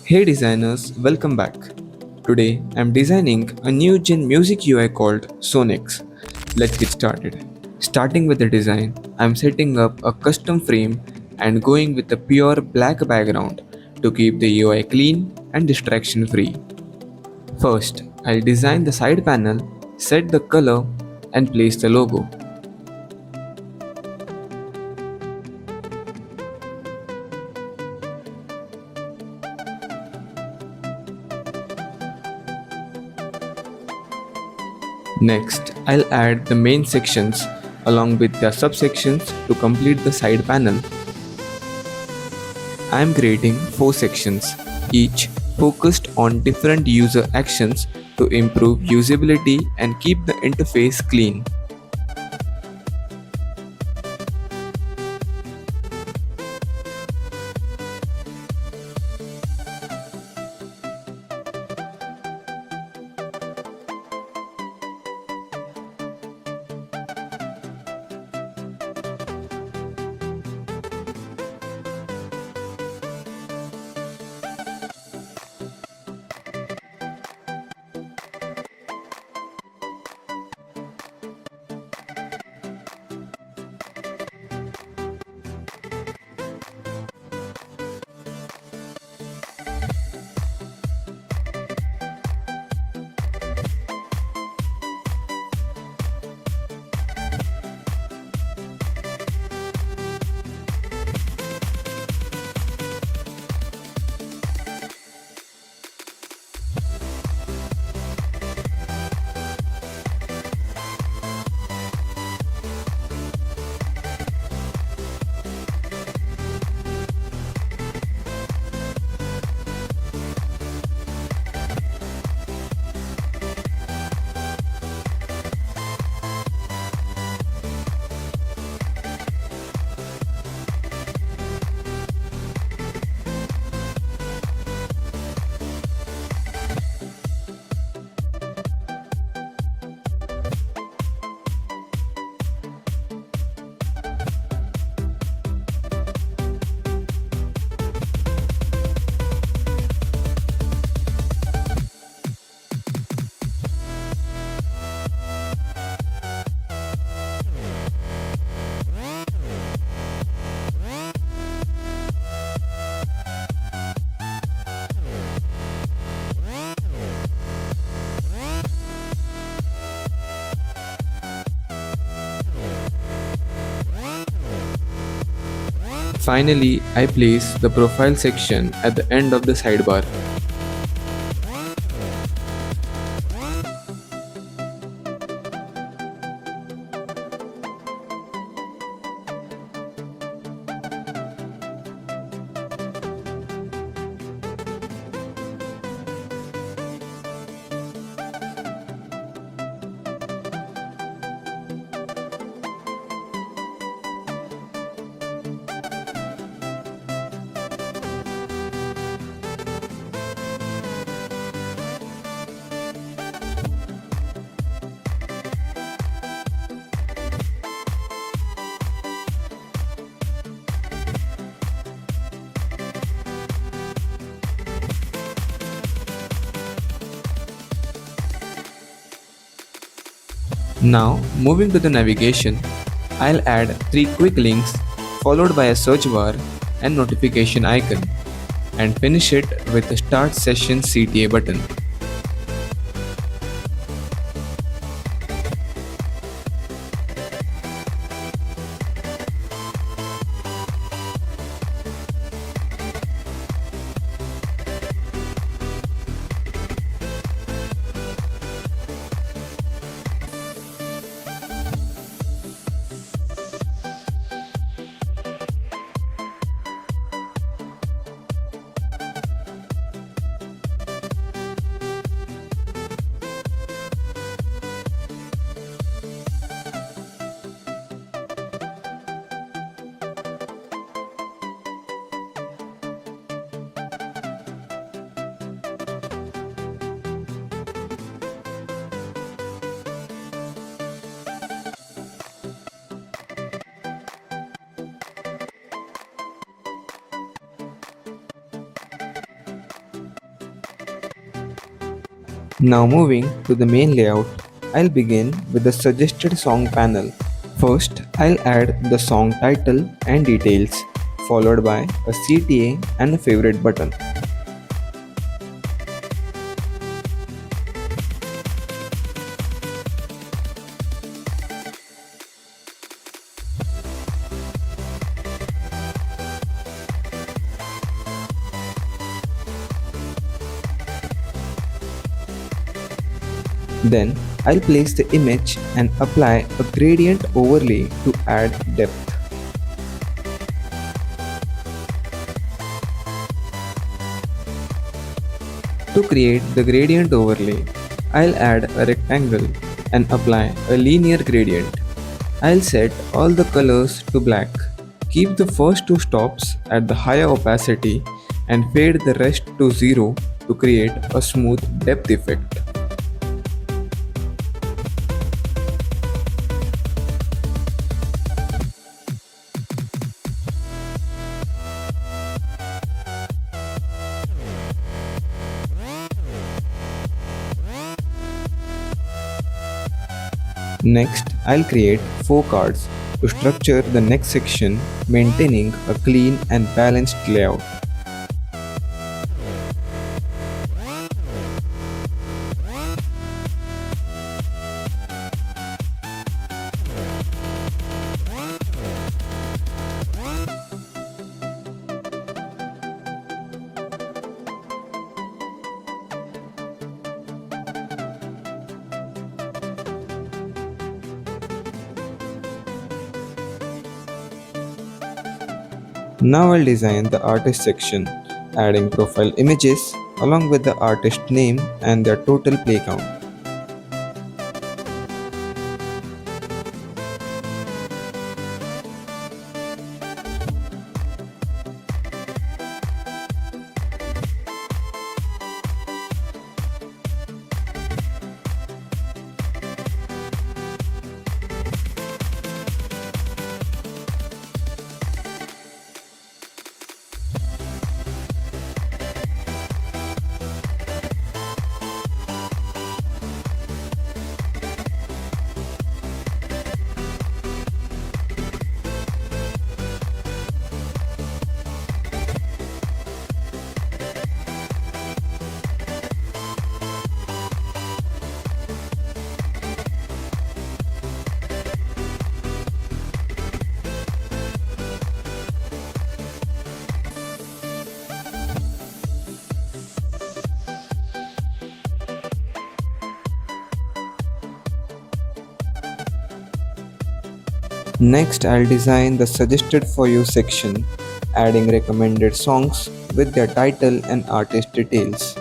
Hey designers, welcome back. Today I'm designing a new gen music UI called SONIX. Let's get started. Starting with the design, I'm setting up a custom frame and going with a pure black background to keep the UI clean and distraction free. First, I'll design the side panel, set the color, and place the logo. Next, I'll add the main sections along with their subsections to complete the side panel. I am creating 4 sections, each focused on different user actions to improve usability and keep the interface clean. Finally, I place the profile section at the end of the sidebar. Now, moving to the navigation, I'll add 3 quick links followed by a search bar and notification icon, and finish it with the Start Session CTA button. Now moving to the main layout, I'll begin with the suggested song panel. First, I'll add the song title and details, followed by a CTA and a favorite button. Then, I'll place the image and apply a gradient overlay to add depth. To create the gradient overlay, I'll add a rectangle and apply a linear gradient. I'll set all the colors to black. Keep the first two stops at the higher opacity and fade the rest to 0 to create a smooth depth effect. Next, I'll create 4 cards to structure the next section, maintaining a clean and balanced layout. Now I'll design the artist section, adding profile images along with the artist name and their total play count. Next, I'll design the suggested for you section, adding recommended songs with their title and artist details.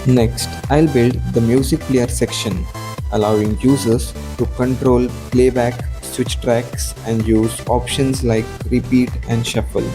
Next, I'll build the music player section, allowing users to control playback, switch tracks, and use options like repeat and shuffle.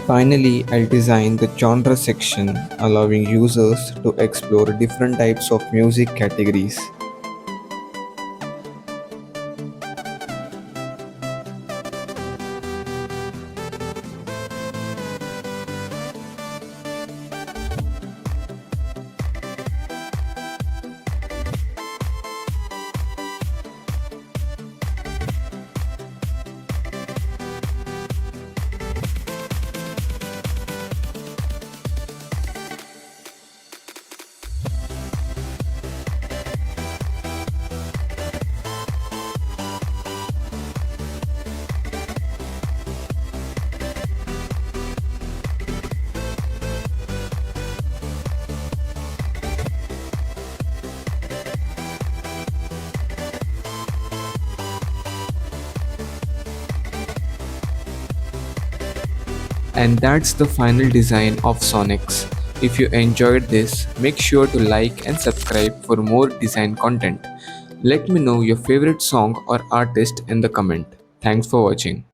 Finally, I'll design the genre section, allowing users to explore different types of music categories. And that's the final design of SONIX. If you enjoyed this, make sure to like and subscribe for more design content. Let me know your favorite song or artist in the comment. Thanks for watching.